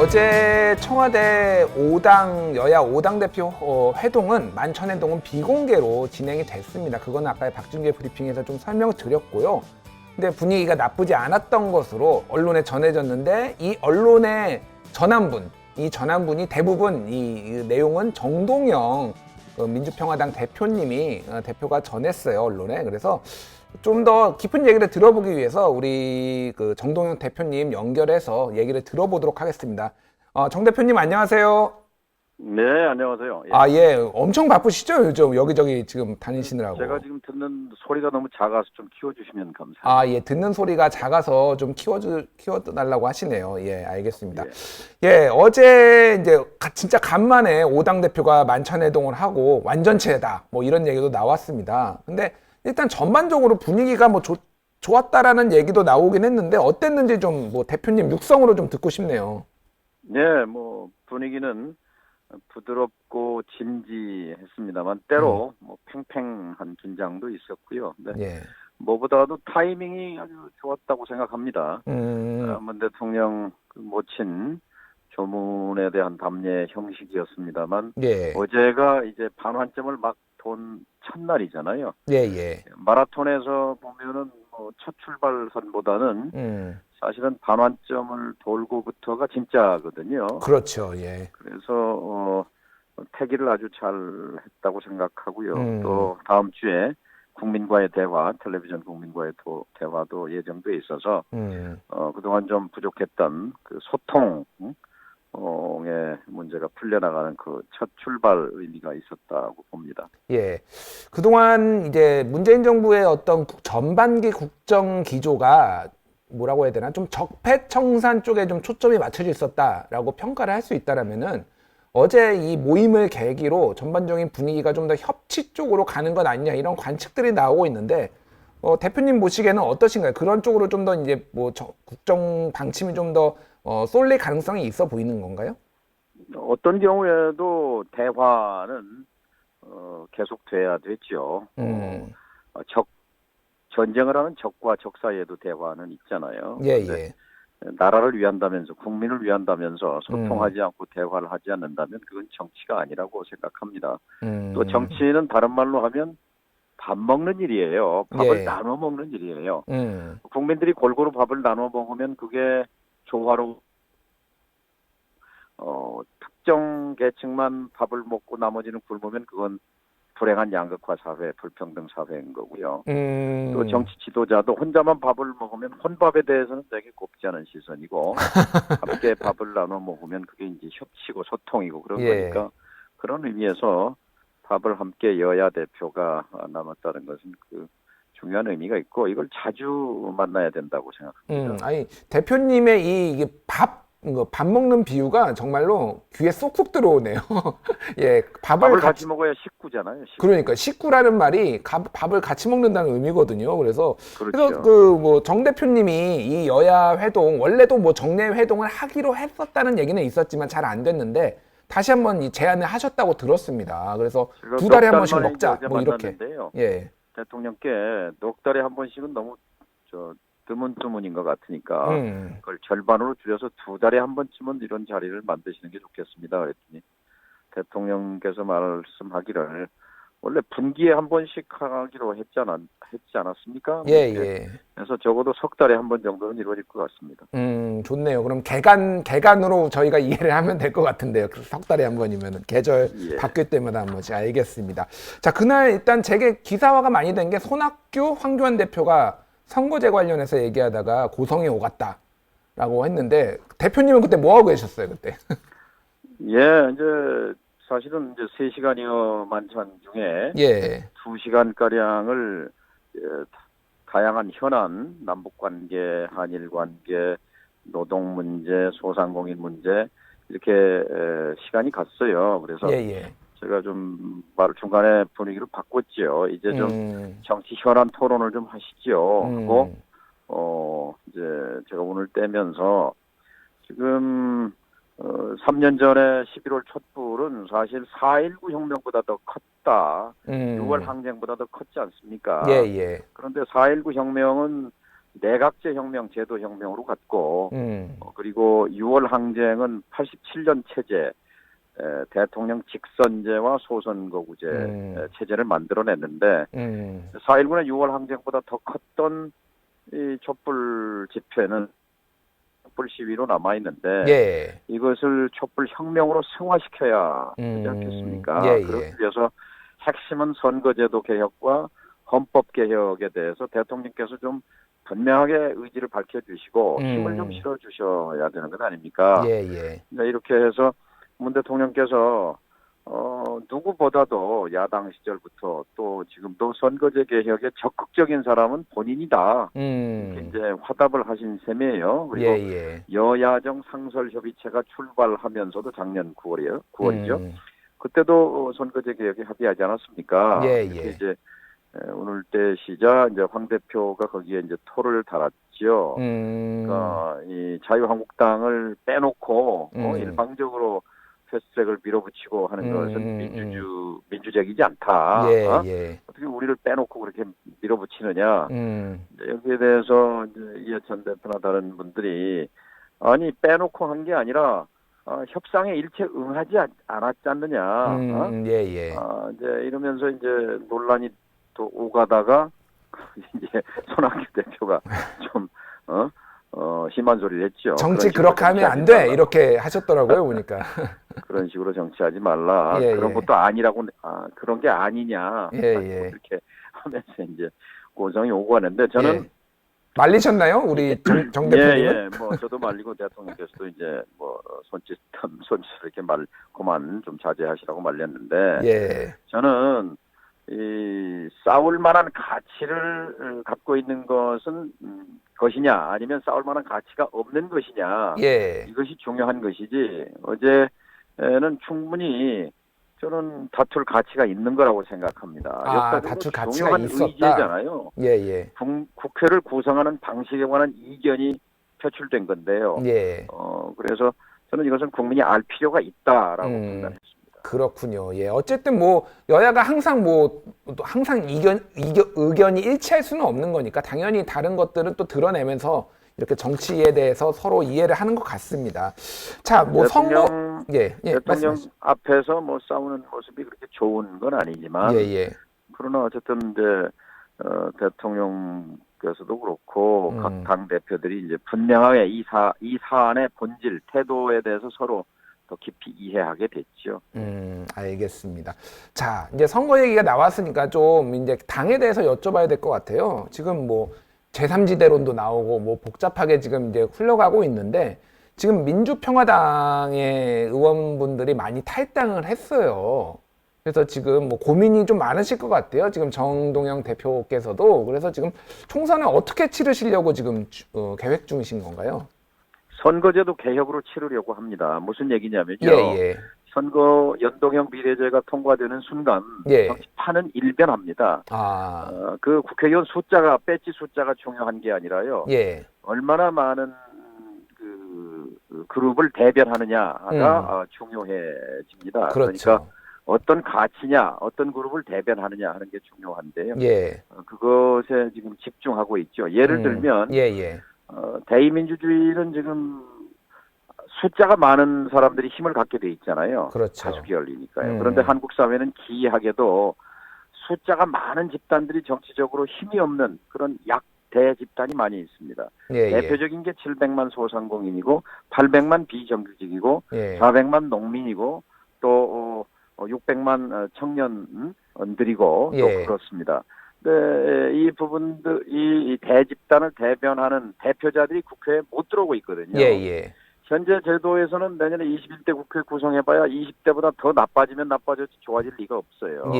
어제 청와대 5당 여야 5당 대표 회동은 만천회동은 비공개로 진행이 됐습니다. 그건 아까 박준규 브리핑에서 좀 설명드렸고요. 근데 분위기가 나쁘지 않았던 것으로 언론에 전해졌는데 이 언론에 이 전한 분이 대부분 이 내용은 정동영 민주평화당 대표님이 대표가 전했어요, 언론에. 그래서 좀 더 깊은 얘기를 들어보기 위해서 우리 그 정동영 대표님 연결해서 얘기를 들어보도록 하겠습니다. 정 대표님 안녕하세요. 네, 안녕하세요. 예. 예, 엄청 바쁘시죠? 요즘 여기저기 지금 다니시느라고. 제가 지금 듣는 소리가 너무 작아서 좀 키워주시면 감사합니다. 예, 듣는 소리가 작아서 좀 키워달라고 하시네요. 예, 알겠습니다. 예. 어제 이제 진짜 간만에 5당 대표가 만찬회동을 하고 완전체다 뭐 이런 얘기도 나왔습니다. 근데 일단 전반적으로 분위기가 뭐 좋았다라는 얘기도 나오긴 했는데 어땠는지 좀 뭐 대표님 육성으로 좀 듣고 싶네요. 네, 뭐 분위기는 부드럽고 진지했습니다만 때로 뭐 팽팽한 긴장도 있었고요. 네. 예. 뭐보다도 타이밍이 아주 좋았다고 생각합니다. 문 대통령 모친 조문에 대한 답례 형식이었습니다만 예. 어제가 이제 반환점을 막 돈 첫날이잖아요. 예. 마라톤에서 보면은 뭐 첫 출발선보다는 사실은 반환점을 돌고부터가 진짜거든요. 그렇죠. 예. 그래서 태기를 아주 잘 했다고 생각하고요. 또 다음 주에 국민과의 대화, 텔레비전 국민과의 대화도 예정돼 있어서 그동안 좀 부족했던 그 소통의 문제가 풀려나가는 그 첫 출발 의미가 있었다고 봅니다. 예. 그동안 이제 문재인 정부의 어떤 전반기 국정 기조가 뭐라고 해야 되나? 좀 적폐청산 쪽에 좀 초점이 맞춰져 있었다라고 평가를 할 수 있다라면은 어제 이 모임을 계기로 전반적인 분위기가 좀 더 협치 쪽으로 가는 것 아니냐 이런 관측들이 나오고 있는데 대표님 보시기에는 어떠신가요? 그런 쪽으로 좀 더 이제 뭐 국정 방침이 좀 더 쏠릴 가능성이 있어 보이는 건가요? 어떤 경우에도 대화는 계속돼야 되죠. 전쟁을 하는 적과 적 사이에도 대화는 있잖아요. 예. 나라를 위한다면서 국민을 위한다면서 소통하지 않고 대화를 하지 않는다면 그건 정치가 아니라고 생각합니다. 또 정치는 다른 말로 하면 밥 먹는 일이에요. 밥을 나눠 먹는 일이에요. 국민들이 골고루 밥을 나눠 먹으면 그게 조화로 특정 계층만 밥을 먹고 나머지는 굶으면 그건 불행한 양극화 사회, 불평등 사회인 거고요. 또 정치 지도자도 혼자만 밥을 먹으면 혼밥에 대해서는 되게 곱지 않은 시선이고 함께 밥을 나눠 먹으면 그게 이제 협치고 소통이고 그런 거니까 그런 의미에서 밥을 함께 여야 대표가 남았다는 것은 그 중요한 의미가 있고 이걸 자주 만나야 된다고 생각합니다. 아니 대표님의 이게 밥 먹는 비유가 정말로 귀에 쏙쏙 들어오네요. 예, 밥을 같이 먹어야 식구잖아요. 식구. 그러니까 식구라는 말이 밥을 같이 먹는다는 의미거든요. 그래서 그렇죠. 그 뭐 정 대표님이 이 여야 회동 원래도 뭐 정례 회동을 하기로 했었다는 얘기는 있었지만 잘 안 됐는데 다시 한번 이 제안을 하셨다고 들었습니다. 그래서 두 달에 한 번씩 먹자 뭐 이렇게. 예. 대통령께 넉 달에 한 번씩은 너무 드문드문인 것 같으니까 그걸 절반으로 줄여서 두 달에 한 번쯤은 이런 자리를 만드시는 게 좋겠습니다. 그랬더니 대통령께서 말씀하기를 원래 분기에 한 번씩 하기로 했지 않았습니까? 예. 그래서 적어도 석 달에 한 번 정도는 이루어질 것 같습니다. 좋네요. 그럼 개간으로 저희가 이해를 하면 될 것 같은데요. 석 달에 한 번이면은 계절 바뀔 때마다 한 번씩. 알겠습니다. 자, 그날 일단 제게 기사화가 많이 된 게 손학규, 황교안 대표가 선거제 관련해서 얘기하다가 고성에 오갔다라고 했는데 대표님은 그때 뭐 하고 계셨어요 그때? 예, 이제 사실은 이제 3시간여 만찬 중에 2시간 가량을 다양한 현안, 남북 관계, 한일 관계, 노동 문제, 소상공인 문제 이렇게 시간이 갔어요. 그래서 제가 좀 말 중간에 분위기를 바꿨죠. 이제 좀 정치 현안 토론을 좀 하시죠. 하고 이제 제가 오늘 떼면서 지금 3년 전에 11월 촛불은 사실 4.19 혁명보다 더 컸다. 6월 항쟁보다 더 컸지 않습니까? 그런데 4.19 혁명은 내각제 혁명, 제도 혁명으로 갔고 그리고 6월 항쟁은 87년 체제, 대통령 직선제와 소선거구제 체제를 만들어냈는데 4.19는 6월 항쟁보다 더 컸던 이 촛불 집회는 촛불 시위로 남아 있는데 예. 이것을 촛불 혁명으로 승화시켜야 되지 않겠습니까? 예, 예. 그러기 위해서 핵심은 선거제도 개혁과 헌법 개혁에 대해서 대통령께서 좀 분명하게 의지를 밝혀주시고 힘을 좀 실어주셔야 되는 것 아닙니까? 예, 예. 이렇게 해서 문 대통령께서 누구보다도 야당 시절부터 또 지금도 선거제 개혁에 적극적인 사람은 본인이다. 이렇게 이제 화답을 하신 셈이에요. 그리고 예, 예. 여야정 상설협의체가 출발하면서도 작년 9월이죠. 그때도 선거제 개혁에 합의하지 않았습니까? 예, 이렇게 예. 이제 오늘 때시자 이제 황 대표가 거기에 이제 토를 달았죠. 그러니까 이 자유한국당을 빼놓고 일방적으로 패스트트랙을 밀어붙이고 하는 것은 민주적이지 않다. 예, 예. 어떻게 우리를 빼놓고 그렇게 밀어붙이느냐. 여기에 대해서 이제 이해찬 대표나 다른 분들이 아니 빼놓고 한 게 아니라 협상에 일체 응하지 않았지 않느냐. 예, 예. 이제 이러면서 이제 논란이 또 오가다가 이제 손학규 대표가 좀 심한 소리를 했죠. 정치 그렇게 하면 안 돼. 이렇게 하셨더라고요, 보니까. 그런 식으로 정치하지 말라. 예, 그런 예. 것도 아니라고, 그런 게 아니냐. 예, 예. 이렇게 하면서 이제 고성이 오고 하는데 저는 예. 말리셨나요? 우리 정 대표님은? 예. 뭐 저도 말리고 대통령께서도 이제 뭐 손짓을 이렇게 그만 좀 자제하시라고 말렸는데 예. 저는 이 싸울 만한 가치를 갖고 있는 것이냐 아니면 싸울 만한 가치가 없는 것이냐 예. 이것이 중요한 것이지 어제는 충분히 저는 다툴 가치가 있는 거라고 생각합니다. 다툴 가치가 중요한 있었다. 의제잖아요. 예, 예. 국회를 구성하는 방식에 관한 이견이 표출된 건데요. 예. 그래서 저는 이것은 국민이 알 필요가 있다라고 판단했습니다. 그렇군요. 예. 어쨌든 뭐 여야가 항상 항상 의견이 일치할 수는 없는 거니까 당연히 다른 것들은 또 드러내면서 이렇게 정치에 대해서 서로 이해를 하는 것 같습니다. 자, 뭐 대통령, 대통령 말씀하시죠. 앞에서 뭐 싸우는 모습이 그렇게 좋은 건 아니지만 예, 예. 그러나 어쨌든 이제 대통령께서도 그렇고 각 당 대표들이 이제 분명하게 이 사안의 본질, 태도에 대해서 서로 더 깊이 이해하게 됐죠. 알겠습니다. 자, 이제 선거 얘기가 나왔으니까 좀 이제 당에 대해서 여쭤봐야 될 것 같아요. 지금 뭐 제3지대론도 나오고 뭐 복잡하게 지금 이제 흘러가고 있는데 지금 민주평화당의 의원분들이 많이 탈당을 했어요. 그래서 지금 뭐 고민이 좀 많으실 것 같아요. 지금 정동영 대표께서도. 그래서 지금 총선을 어떻게 치르시려고 지금 계획 중이신 건가요? 선거제도 개혁으로 치르려고 합니다. 무슨 얘기냐면요. 예. 선거 연동형 비례제가 통과되는 순간 정치판은 일변합니다. 그 국회의원 배지 숫자가 중요한 게 아니라요. 얼마나 많은 그 그룹을 대변하느냐가 중요해집니다. 그렇죠. 그러니까 어떤 가치냐, 어떤 그룹을 대변하느냐 하는 게 중요한데요. 그것에 지금 집중하고 있죠. 예를 들면 대의민주주의는 지금 숫자가 많은 사람들이 힘을 갖게 돼 있잖아요. 그렇죠. 다수기 열리니까요. 그런데 한국 사회는 기이하게도 숫자가 많은 집단들이 정치적으로 힘이 없는 그런 약대 집단이 많이 있습니다. 대표적인 게 700만 소상공인이고 800만 비정규직이고 400만 농민이고 또 600만 청년들이고 또 그렇습니다. 네, 이 부분들, 이 대집단을 대변하는 대표자들이 국회에 못 들어오고 있거든요. 현재 제도에서는 내년에 21대 국회 구성해봐야 20대보다 더 나빠지면 나빠졌지 좋아질 리가 없어요.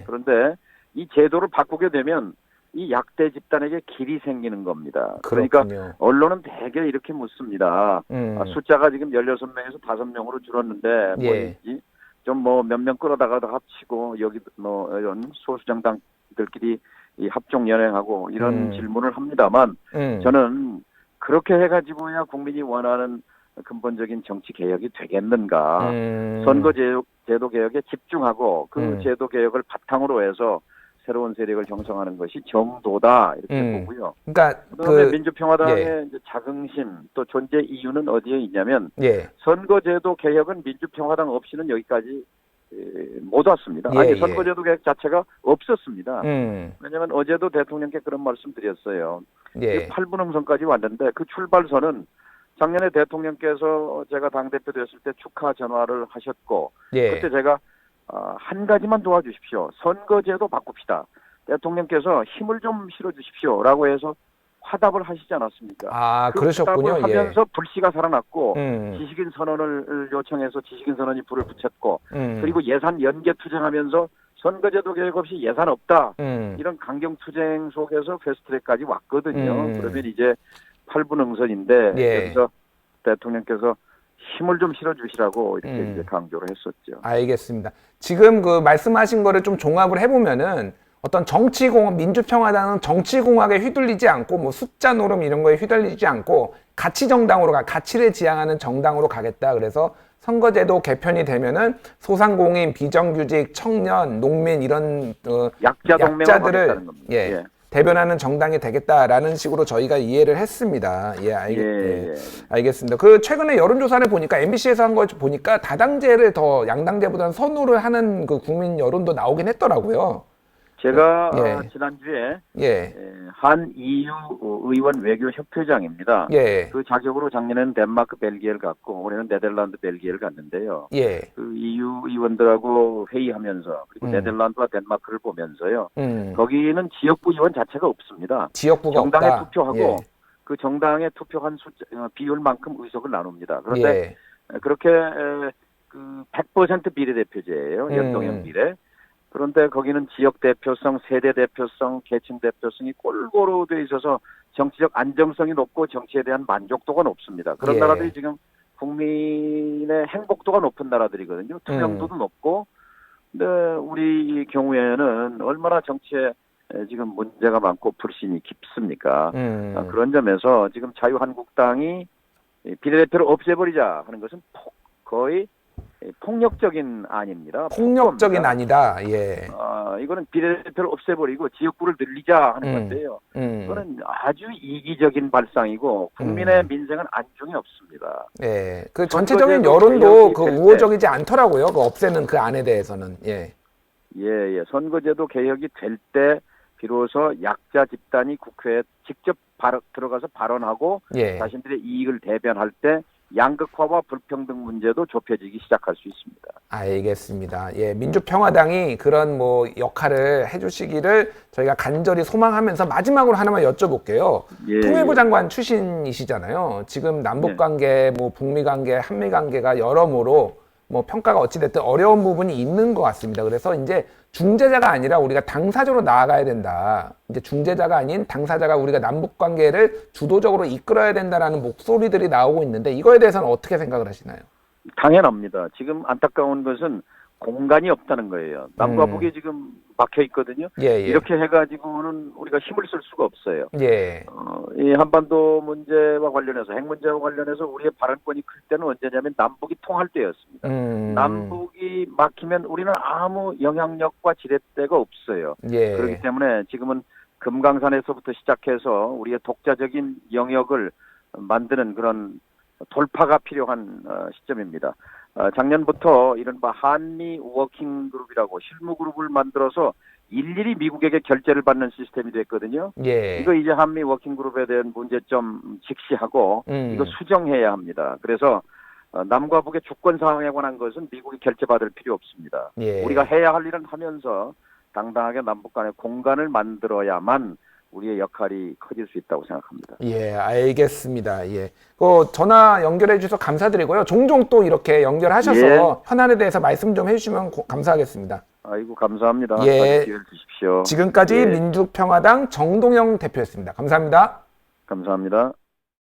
그런데 이 제도를 바꾸게 되면 이 약대 집단에게 길이 생기는 겁니다. 그러니까 언론은 대개 이렇게 묻습니다. 숫자가 지금 16명에서 5명으로 줄었는데 좀 뭐 몇 명 끌어다가도 합치고 여기 뭐 이런 소수정당들끼리 이 합종 연행하고 이런 질문을 합니다만 저는 그렇게 해가지고야 국민이 원하는 근본적인 정치 개혁이 되겠는가? 선거제도 개혁에 집중하고 그 제도 개혁을 바탕으로 해서 새로운 세력을 형성하는 것이 정도다 이렇게 보고요. 그러니까 그다음에 민주평화당의 예. 이제 자긍심 또 존재 이유는 어디에 있냐면 예. 선거제도 개혁은 민주평화당 없이는 여기까지 못 왔습니다. 예, 아니 예. 선거제도 개혁 자체가 없었습니다. 음. 왜냐하면 어제도 대통령께 그런 말씀 드렸어요. 예. 8분 음성까지 왔는데 그 출발선은 작년에 대통령께서 제가 당대표 됐을 때 축하 전화를 하셨고 예. 그때 제가 한 가지만 도와주십시오. 선거제도 바꿉시다. 대통령께서 힘을 좀 실어주십시오라고 해서 화답을 하시지 않았습니까? 아, 그 그러셨군요. 화답을 하면서 불씨가 살아났고 지식인 선언을 요청해서 지식인 선언이 불을 붙였고 그리고 예산 연계 투쟁하면서 선거제도 개혁 없이 예산 없다. 이런 강경 투쟁 속에서 패스트트랙까지 왔거든요. 그러면 이제 8분 응선인데 예. 여기서 대통령께서 힘을 좀 실어주시라고 이렇게 이제 강조를 했었죠. 알겠습니다. 지금 그 말씀하신 거를 좀 종합을 해보면은 어떤 정치공학, 민주평화당은 정치공학에 휘둘리지 않고 뭐 숫자 노름 이런 거에 휘둘리지 않고 가치정당으로 가치를 지향하는 정당으로 가겠다. 그래서 선거제도 개편이 되면은 소상공인, 비정규직, 청년, 농민 이런 약자들을 예. 대변하는 정당이 되겠다라는 식으로 저희가 이해를 했습니다. 예, 알겠습니다. 그 최근에 여론조사를 보니까 MBC에서 한 거 보니까 다당제를 더 양당제보다는 선호를 하는 그 국민 여론도 나오긴 했더라고요. 제가 지난주에 예. 한 EU 의원 외교협회장입니다. 예. 그 자격으로 작년에는 덴마크, 벨기에를 갔고 올해는 네덜란드, 벨기에를 갔는데요. 예. 그 EU 의원들하고 회의하면서 그리고 네덜란드와 덴마크를 보면서요. 거기는 지역구 의원 자체가 없습니다. 지역구가 정당에 없다. 투표하고 예. 그 정당에 투표한 비율만큼 의석을 나눕니다. 그런데 그렇게 그 100% 비례대표제예요. 연동형 비례. 그런데 거기는 지역 대표성, 세대 대표성, 계층 대표성이 골고루 돼 있어서 정치적 안정성이 높고 정치에 대한 만족도가 높습니다. 그런 나라들이 지금 국민의 행복도가 높은 나라들이거든요. 투명도도 높고. 근데 우리 경우에는 얼마나 정치에 지금 문제가 많고 불신이 깊습니까? 그런 점에서 지금 자유한국당이 비례대표를 없애버리자 하는 것은 거의 폭력적인 안입니다. 폭력적인 안이다. 예. 이거는 비례대표를 없애버리고 지역구를 늘리자 하는 건데요. 이거는 아주 이기적인 발상이고 국민의 민생은 안중에 없습니다. 예. 그 전체적인 여론도 그 우호적이지 않더라고요. 그 없애는 그 안에 대해서는. 예. 예. 선거제도 개혁이 될 때 비로소 약자 집단이 국회에 직접 들어가서 발언하고 자신들의 이익을 대변할 때 양극화와 불평등 문제도 좁혀지기 시작할 수 있습니다. 알겠습니다. 예, 민주평화당이 그런 뭐 역할을 해주시기를 저희가 간절히 소망하면서 마지막으로 하나만 여쭤볼게요. 통일부 장관 출신이시잖아요. 지금 남북관계, 뭐 북미관계, 한미관계가 여러모로 뭐 평가가 어찌됐든 어려운 부분이 있는 것 같습니다. 그래서 이제 중재자가 아니라 우리가 당사자로 나아가야 된다. 이제 중재자가 아닌 당사자가 우리가 남북 관계를 주도적으로 이끌어야 된다라는 목소리들이 나오고 있는데 이거에 대해서는 어떻게 생각을 하시나요? 당연합니다. 지금 안타까운 것은 공간이 없다는 거예요. 남과 북이 지금 막혀 있거든요. 이렇게 해가지고는 우리가 힘을 쓸 수가 없어요. 이 한반도 문제와 관련해서 핵 문제와 관련해서 우리의 발언권이 클 때는 언제냐면 남북이 통할 때였습니다. 남북이 막히면 우리는 아무 영향력과 지렛대가 없어요. 그렇기 때문에 지금은 금강산에서부터 시작해서 우리의 독자적인 영역을 만드는 그런 돌파가 필요한 시점입니다. 작년부터 이른바 한미 워킹 그룹이라고 실무 그룹을 만들어서 일일이 미국에게 결제를 받는 시스템이 됐거든요. 이거 이제 한미 워킹 그룹에 대한 문제점 직시하고 이거 수정해야 합니다. 그래서 남과 북의 주권 상황에 관한 것은 미국이 결제받을 필요 없습니다. 우리가 해야 할 일은 하면서 당당하게 남북 간의 공간을 만들어야만 우리의 역할이 커질 수 있다고 생각합니다. 예, 알겠습니다. 예. 전화 연결해 주셔서 감사드리고요. 종종 또 이렇게 연결하셔서 현안에 대해서 말씀 좀 해주시면 감사하겠습니다. 아이고, 감사합니다. 예. 기회를 주십시오. 지금까지 민주평화당 정동영 대표였습니다. 감사합니다. 감사합니다.